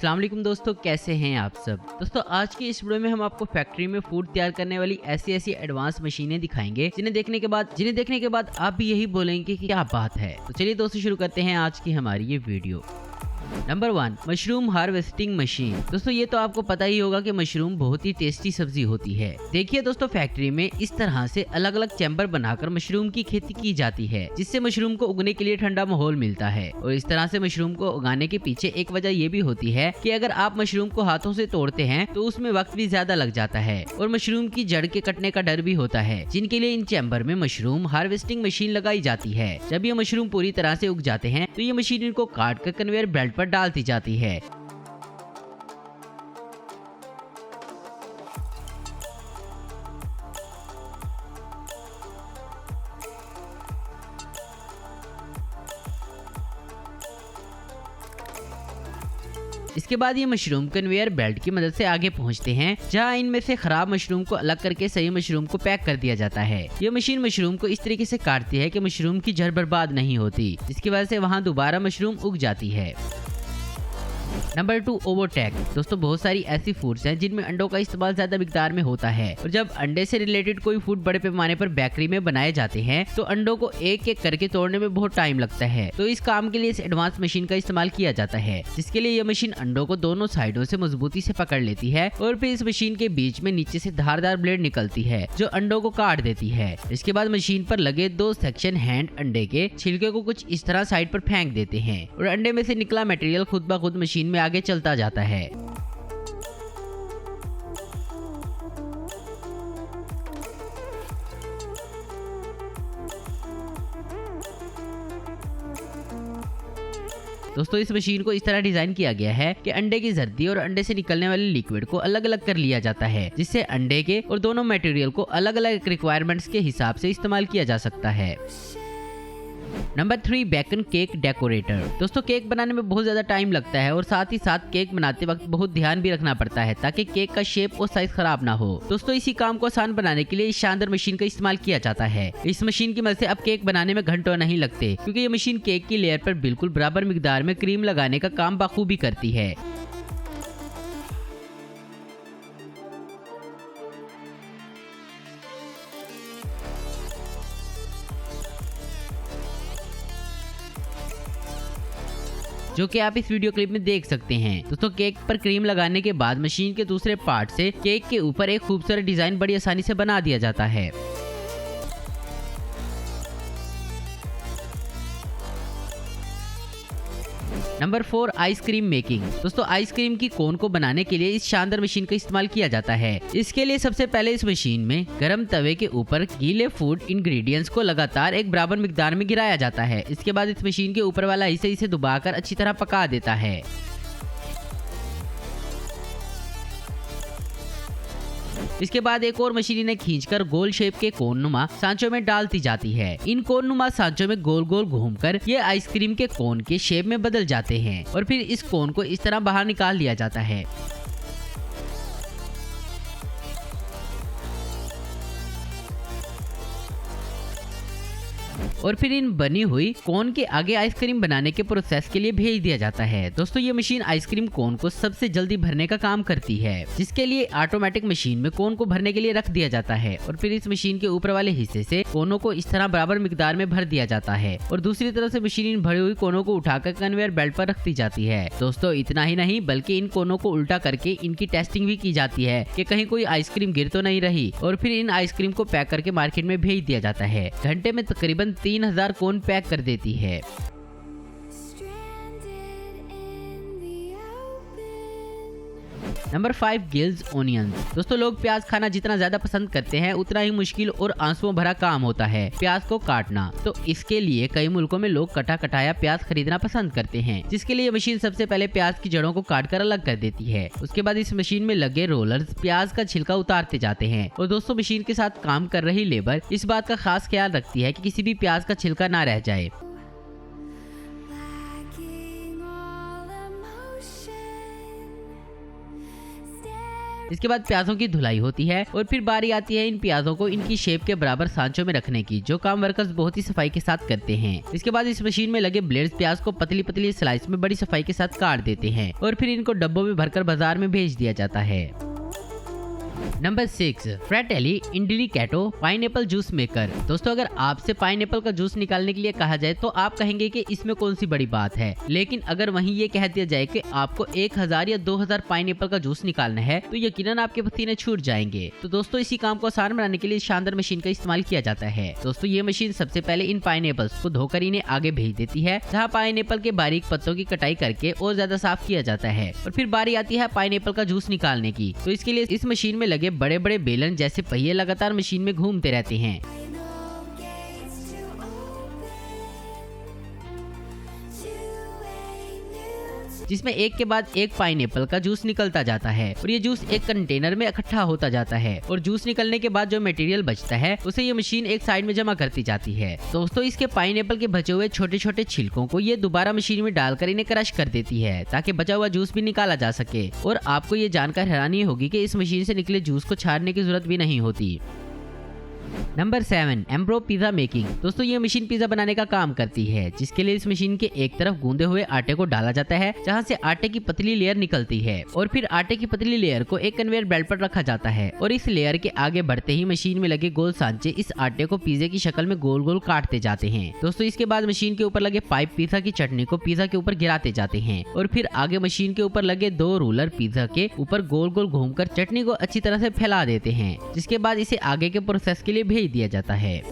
अस्सलाम वालेकुम दोस्तों, कैसे हैं आप सब। दोस्तों आज की इस वीडियो में हम आपको फैक्ट्री में फूड तैयार करने वाली ऐसी एडवांस मशीनें दिखाएंगे जिन्हें देखने के बाद आप भी यही बोलेंगे कि क्या बात है। तो चलिए दोस्तों शुरू करते हैं आज की हमारी ये video. Number 1, mushroom harvesting machine. दोस्तों ये तो आपको पता ही होगा कि मशरूम बहुत ही टेस्टी सब्जी होती है। देखिए दोस्तों, फैक्ट्री में इस तरह से अलग अलग चैम्बर बनाकर मशरूम की खेती की जाती है, जिससे मशरूम को उगने के लिए ठंडा माहौल मिलता है। और इस तरह से मशरूम को उगाने के पीछे एक वजह ये भी होती है कि अगर आप मशरूम को हाथों से तोड़ते हैं तो उसमें वक्त भी ज्यादा लग जाता है और मशरूम की जड़ के कटने का डर भी होता है, जिनके लिए इन चैम्बर में मशरूम हार्वेस्टिंग मशीन लगाई जाती है। जब ये मशरूम पूरी तरह से उग जाते हैं तो ये मशीन इनको काट कर कन्वेयर बेल्ट पर डालती जाती है। इसके बाद ये मशरूम कन्वेयर बेल्ट की मदद से आगे पहुंचते हैं, जहां इनमें से खराब मशरूम को अलग करके सही मशरूम को पैक कर दिया जाता है। ये मशीन मशरूम को इस तरीके से काटती है कि मशरूम की जड़ बर्बाद नहीं होती, जिसकी वजह से वहां दोबारा मशरूम उग जाती है। Number 2, overtake. दोस्तों बहुत सारी ऐसी फूड्स हैं जिनमें अंडों का इस्तेमाल ज्यादा मिकदार में होता है, और जब अंडे से रिलेटेड कोई फूड बड़े पैमाने पर बेकरी में बनाए जाते हैं तो अंडों को एक एक करके तोड़ने में बहुत टाइम लगता है। तो इस काम के लिए इस एडवांस मशीन का इस्तेमाल किया जाता है, जिसके लिए यह मशीन अंडों को दोनों साइडों से मजबूती से पकड़ लेती है और फिर इस मशीन के बीच में नीचे से धारदार ब्लेड निकलती है जो अंडों को काट देती है। इसके बाद मशीन पर लगे 2 सेक्शन हैंड अंडे के छिलके को कुछ इस तरह साइड पर फेंक देते हैं और अंडे में से निकला मटेरियल खुद ब खुद मशीन में आगे चलता जाता है। दोस्तों इस मशीन को इस तरह डिजाइन किया गया है कि अंडे की जर्दी और अंडे से निकलने वाले लिक्विड को अलग अलग कर लिया जाता है, जिससे अंडे के और दोनों मटेरियल को अलग अलग रिक्वायरमेंट्स के हिसाब से इस्तेमाल किया जा सकता है। Number 3, bacon cake decorator. दोस्तों केक बनाने में बहुत ज्यादा टाइम लगता है और साथ ही साथ केक बनाते वक्त बहुत ध्यान भी रखना पड़ता है ताकि केक का शेप और साइज खराब ना हो। दोस्तों इसी काम को आसान बनाने के लिए इस शानदार मशीन का इस्तेमाल किया जाता है। इस मशीन की मदद से अब केक बनाने में घंटों नहीं लगते, क्योंकि ये मशीन केक की लेयर पर बिल्कुल बराबर मिकदार में क्रीम लगाने का काम बखूबी करती है। जो कि आप इस वीडियो क्लिप में देख सकते हैं। दोस्तों केक पर क्रीम लगाने के बाद मशीन के दूसरे पार्ट से केक के ऊपर एक खूबसूरत डिजाइन बड़ी आसानी से बना दिया जाता है। Number 4, ice cream making. दोस्तों आइसक्रीम की कोन को बनाने के लिए इस शानदार मशीन का इस्तेमाल किया जाता है। इसके लिए सबसे पहले इस मशीन में गरम तवे के ऊपर गीले फूड इंग्रेडिएंट्स को लगातार एक बराबर मिकदार में गिराया जाता है। इसके बाद इस मशीन के ऊपर वाला हिस्सा इसे दबाकर अच्छी तरह पका देता है। इसके बाद एक और मशीन इन्हें खींचकर गोल शेप के कोननुमा सांचों में डालती जाती है। इन कोननुमा सांचों में गोल गोल घूमकर ये आइसक्रीम के कोन के शेप में बदल जाते हैं और फिर इस कोन को इस तरह बाहर निकाल लिया जाता है। और फिर इन बनी हुई कोन के आगे आइसक्रीम बनाने के प्रोसेस के लिए भेज दिया जाता है। दोस्तों ये मशीन आइसक्रीम कोन को सबसे जल्दी भरने का काम करती है, जिसके लिए ऑटोमेटिक मशीन में कोन को भरने के लिए रख दिया जाता है और फिर इस मशीन के ऊपर वाले हिस्से से कोनों को इस तरह बराबर मिकदार में भर दिया जाता है और दूसरी तरफ से मशीन इन भरी हुई कोनों को उठाकर कन्वेयर बेल्ट पर रख दी जाती है। दोस्तों इतना ही नहीं बल्कि इन कोनों को उल्टा करके इनकी टेस्टिंग भी की जाती है कि कहीं कोई आइसक्रीम गिर तो नहीं रही, और फिर इन आइसक्रीम को पैक करके मार्केट में भेज दिया जाता है। घंटे में तकरीबन 3000 कोन पैक कर देती है। Number 5, gills onions. दोस्तों लोग प्याज खाना जितना ज्यादा पसंद करते हैं उतना ही मुश्किल और आंसुओं भरा काम होता है प्याज को काटना। तो इसके लिए कई मुल्कों में लोग कटा कटाया प्याज खरीदना पसंद करते हैं, जिसके लिए मशीन सबसे पहले प्याज की जड़ों को काट कर अलग कर देती है। उसके बाद इस मशीन में लगे रोलर्स प्याज का छिलका उतारते जाते हैं और दोस्तों मशीन के साथ काम कर रही लेबर इस बात का खास ख्याल रखती है कि किसी भी प्याज का छिलका ना रह जाए। इसके बाद प्याजों की धुलाई होती है और फिर बारी आती है इन प्याजों को इनकी शेप के बराबर सांचों में रखने की, जो काम वर्कर्स बहुत ही सफाई के साथ करते हैं। इसके बाद इस मशीन में लगे ब्लेड्स प्याज को पतली पतली स्लाइस में बड़ी सफाई के साथ काट देते हैं और फिर इनको डब्बों में भरकर बाजार में भेज दिया जाता है। नंबर 6, फ्रेटेली इंडिलिकेटो पाइनएप्पल जूस मेकर। दोस्तों अगर आपसे पाइनएप्पल का जूस निकालने के लिए कहा जाए तो आप कहेंगे कि इसमें कौन सी बड़ी बात है, लेकिन अगर वहीं ये कह दिया जाए कि आपको 1000 या 2000 पाइनएप्पल का जूस निकालना है तो यकीनन आपके पसीने छूट जाएंगे। तो दोस्तों इसी काम को आसान बनाने के लिए शानदार मशीन का इस्तेमाल किया जाता है। दोस्तों ये मशीन सबसे पहले इन पाइनएप्पल्स को धोकर इन्हें आगे भेज देती है, जहाँ पाइनएप्पल के बारीक पत्तों की कटाई करके और ज्यादा साफ किया जाता है और फिर बारी आती है पाइनएप्पल का जूस निकालने की। तो इसके लिए इस मशीन में लगे बड़े बड़े बेलन जैसे पहिए लगातार मशीन में घूमते रहते हैं, जिसमें एक के बाद एक पाइनएप्पल का जूस निकलता जाता है और ये जूस एक कंटेनर में इकट्ठा होता जाता है और जूस निकलने के बाद जो मटेरियल बचता है उसे ये मशीन एक साइड में जमा करती जाती है। दोस्तों इसके पाइनएप्पल के बचे हुए छोटे छोटे छिलकों को ये दोबारा मशीन में डालकर इन्हें क्रश कर देती है ताकि बचा हुआ जूस भी निकाला जा सके। और आपको ये जानकर हैरानी होगी कि इस मशीन से निकले जूस को छानने की जरूरत भी नहीं होती। Number 7, एम्ब्रो pizza making. दोस्तों ये मशीन पिज्जा बनाने का काम करती है, जिसके लिए इस मशीन के एक तरफ गूंदे हुए आटे को डाला जाता है, जहां से आटे की पतली लेयर निकलती है और फिर आटे की पतली लेयर को एक कन्वेयर बेल्ट पर रखा जाता है और इस लेयर के आगे बढ़ते ही मशीन में लगे गोल सांचे इस आटे को पिज्जे की शक्ल में गोल गोल काटते जाते हैं। दोस्तों इसके बाद मशीन के ऊपर लगे पाइप पिज्जा की चटनी को पिज्जा के ऊपर गिराते जाते हैं और फिर आगे मशीन के ऊपर लगे 2 रूलर पिज्जा के ऊपर गोल गोल घूमकर चटनी को अच्छी तरह से फैला देते हैं, जिसके बाद इसे आगे के प्रोसेस के लिए भेज दिया जाता है।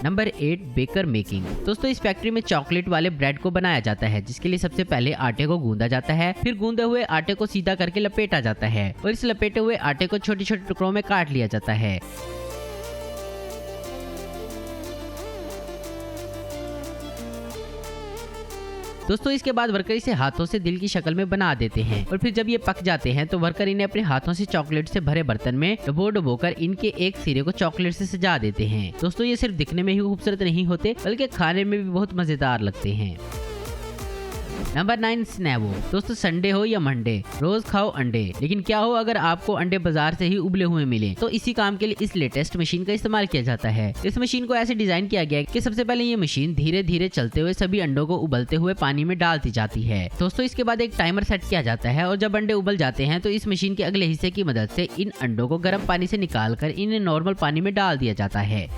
Number 8, baker making. दोस्तों इस फैक्ट्री में चॉकलेट वाले ब्रेड को बनाया जाता है, जिसके लिए सबसे पहले आटे को गूंदा जाता है, फिर गूंदे हुए आटे को सीधा करके लपेटा जाता है और इस लपेटे हुए आटे को छोटे छोटे टुकड़ों में काट लिया जाता है। दोस्तों इसके बाद वर्कर इसे हाथों से दिल की शक्ल में बना देते हैं और फिर जब ये पक जाते हैं तो वर्कर इन्हें अपने हाथों से चॉकलेट से भरे बर्तन में डुबो कर इनके एक सिरे को चॉकलेट से सजा देते हैं। दोस्तों ये सिर्फ दिखने में ही खूबसूरत नहीं होते बल्कि खाने में भी बहुत मजेदार लगते हैं। नंबर 9, स्नैवो। दोस्तों संडे हो या मंडे, रोज खाओ अंडे, लेकिन क्या हो अगर आपको अंडे बाजार से ही उबले हुए मिले। तो इसी काम के लिए इस लेटेस्ट मशीन का इस्तेमाल किया जाता है। इस मशीन को ऐसे डिजाइन किया गया है कि सबसे पहले ये मशीन धीरे धीरे चलते हुए सभी अंडों को उबलते हुए पानी में डालती जाती है। दोस्तों इसके बाद एक टाइमर सेट किया जाता है और जब अंडे उबल जाते हैं तो इस मशीन के अगले हिस्से की मदद से इन अंडों को गर्म पानी से निकालकर इन्हें नॉर्मल पानी में डाल दिया जाता है।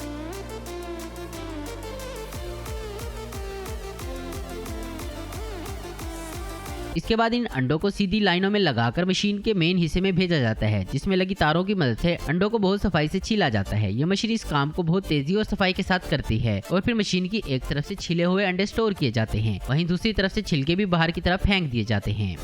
इसके बाद इन अंडों को सीधी लाइनों में लगाकर मशीन के मेन हिस्से में भेजा जाता है, जिसमें लगी तारों की मदद से अंडों को बहुत सफाई से छीला जाता है। यह मशीन इस काम को बहुत तेजी और सफाई के साथ करती है और फिर मशीन की एक तरफ से छिले हुए अंडे स्टोर किए जाते हैं, वहीं दूसरी तरफ से छिलके भी बाहर की तरफ फेंक दिए जाते हैं।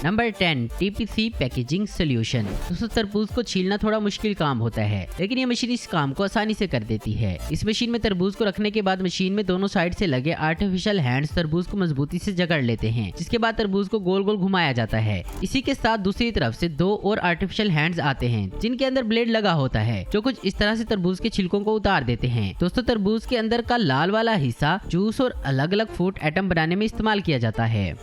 Number 10, TPC packaging solution. दोस्तों तरबूज को छीलना थोड़ा मुश्किल काम होता है, लेकिन ये मशीन इस काम को आसानी से कर देती है। इस मशीन में तरबूज को रखने के बाद मशीन में दोनों साइड से लगे आर्टिफिशियल हैंड्स तरबूज को मजबूती से जकड़ लेते हैं, जिसके बाद तरबूज को गोल गोल घुमाया जाता है। इसी के साथ दूसरी तरफ से 2 और आर्टिफिशियल हैंड्स आते हैं, जिनके अंदर ब्लेड लगा होता है, जो कुछ इस तरह से तरबूज के छिलकों को उतार देते हैं। दोस्तों तरबूज के अंदर का लाल वाला हिस्सा जूस और अलग अलग फूड आइटम बनाने में इस्तेमाल किया जाता है।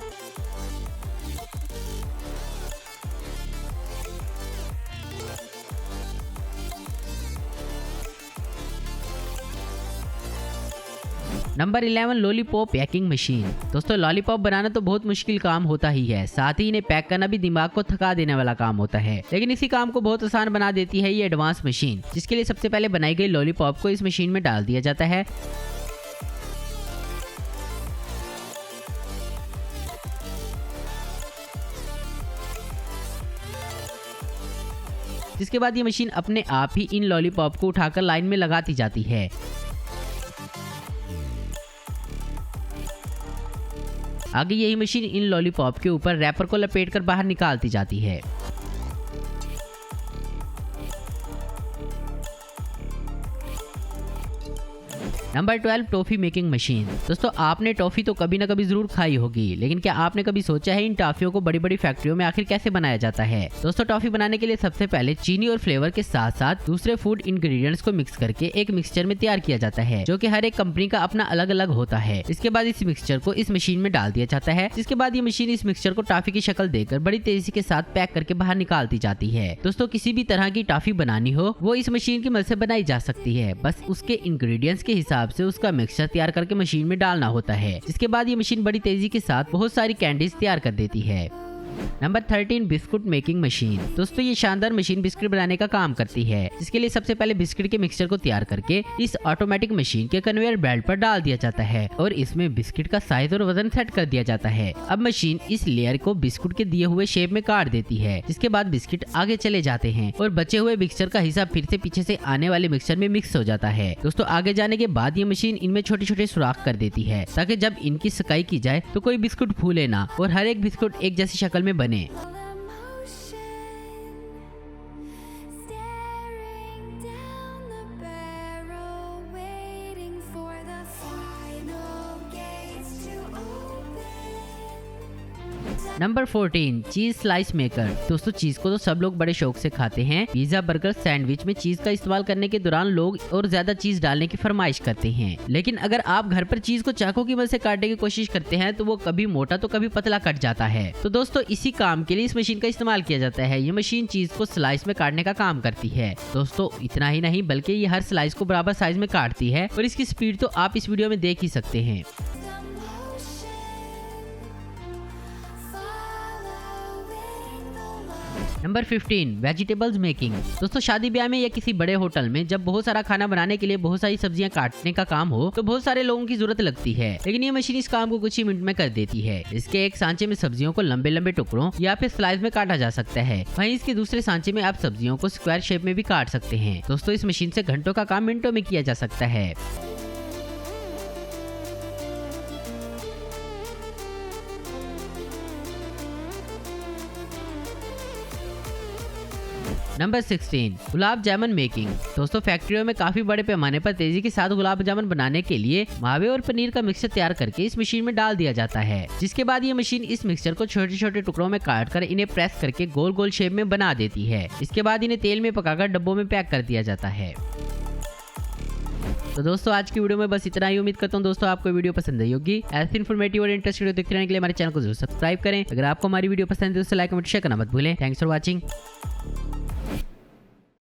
Number 11, lollipop packing machine. दोस्तों लॉलीपॉप बनाना तो बहुत मुश्किल काम होता ही है, साथ ही इन्हें पैक करना भी दिमाग को थका देने वाला काम होता है, लेकिन इसी काम को बहुत आसान बना देती है ये एडवांस मशीन, जिसके लिए सबसे पहले बनाई गई लॉलीपॉप को इस मशीन में डाल दिया जाता है। जिसके बाद ये मशीन अपने आप ही इन लॉलीपॉप को उठाकर लाइन में लगाती जाती है। आगे यही मशीन इन लॉलीपॉप के ऊपर रैपर को लपेटकर बाहर निकालती जाती है। Number 12 toffee making machine. दोस्तों आपने टॉफी तो कभी ना कभी जरूर खाई होगी, लेकिन क्या आपने कभी सोचा है इन टॉफियों को बड़ी बड़ी फैक्ट्रियों में आखिर कैसे बनाया जाता है। दोस्तों टॉफी बनाने के लिए सबसे पहले चीनी और फ्लेवर के साथ साथ दूसरे फूड इंग्रेडिएंट्स को मिक्स करके एक मिक्सचर में तैयार किया जाता है, जो कि हर एक कंपनी का अपना अलग अलग होता है। इसके बाद इस मिक्सचर को इस मशीन में डाल दिया जाता है, जिसके बाद ये मशीन इस मिक्सचर को टॉफी की शक्ल देकर बड़ी तेजी के साथ पैक करके बाहर निकालती जाती है। दोस्तों किसी भी तरह की टॉफी बनानी हो वो इस मशीन की मदद से बनाई जा सकती है, बस उसके इंग्रेडिएंट्स के हिसाब से उसका मिक्सचर तैयार करके मशीन में डालना होता है। इसके बाद ये मशीन बड़ी तेजी के साथ बहुत सारी कैंडीज तैयार कर देती है। Number 13 biscuit making machine. दोस्तों ये शानदार मशीन बिस्किट बनाने का काम करती है, जिसके लिए सबसे पहले बिस्किट के मिक्सचर को तैयार करके इस ऑटोमेटिक मशीन के कन्वेयर बेल्ट पर डाल दिया जाता है और इसमें बिस्किट का साइज और वजन सेट कर दिया जाता है। अब मशीन इस लेयर को बिस्कुट के दिए हुए शेप में काट देती है, जिसके बाद बिस्किट आगे चले जाते हैं और बचे हुए मिक्सचर का हिस्सा फिर से पीछे से आने वाले मिक्सचर में मिक्स हो जाता है। दोस्तों आगे जाने के बाद ये मशीन इनमें छोटे छोटे सुराख कर देती है, ताकि जब इनकी सकाई की जाए तो कोई बिस्कुट फूले ना और हर एक बिस्कुट एक जैसी शक्ल में बने। Number 14 cheese slice maker. दोस्तों चीज को तो सब लोग बड़े शौक से खाते हैं। पिज्जा बर्गर सैंडविच में चीज का इस्तेमाल करने के दौरान लोग और ज्यादा चीज डालने की फरमाइश करते हैं, लेकिन अगर आप घर पर चीज को चाकू की मदद से काटने की कोशिश करते हैं तो वो कभी मोटा तो कभी पतला कट जाता है। तो दोस्तों इसी काम के लिए इस मशीन का इस्तेमाल किया जाता है। ये मशीन चीज को स्लाइस में काटने का काम करती है। दोस्तों इतना ही नहीं बल्कि ये हर स्लाइस को बराबर साइज में काटती है और इसकी स्पीड तो आप इस वीडियो में देख ही सकते हैं। Number 15 vegetables making. दोस्तों शादी ब्याह में या किसी बड़े होटल में जब बहुत सारा खाना बनाने के लिए बहुत सारी सब्जियां काटने का काम हो तो बहुत सारे लोगों की जरूरत लगती है, लेकिन ये मशीन इस काम को कुछ ही मिनट में कर देती है। इसके एक सांचे में सब्जियों को लंबे लंबे टुकड़ों या फिर स्लाइस में काटा जा सकता है, वहीं इसके दूसरे सांचे में आप सब्जियों को स्क्वायर शेप में भी काट सकते हैं। दोस्तों इस मशीन से घंटों का काम मिनटों में किया जा सकता है। Number 16 gulab jamun making. दोस्तों फैक्ट्रियों में काफी बड़े पैमाने पर तेजी के साथ गुलाब जामुन बनाने के लिए मावे और पनीर का मिक्सचर तैयार करके इस मशीन में डाल दिया जाता है, जिसके बाद ये मशीन इस मिक्सचर को छोटे छोटे टुकड़ों में काट कर इन्हें प्रेस करके गोल गोल शेप में बना देती है। इसके बाद इन्हें तेल में पकाकर डब्बों में पैक कर दिया जाता है। तो दोस्तों आज की वीडियो में बस इतना ही। उम्मीद करता हूँ दोस्तों आपको वीडियो पसंद आई होगी। ऐसे इन्फॉर्मेटिव और इंटरेस्टिंग वीडियो देखते रहने के लिए हमारे चैनल को जरूर सब्सक्राइब करें। अगर आपको हमारी वीडियो पसंद है तो लाइक कमेंट शेयर करना मत भूलें। Thanks for watching.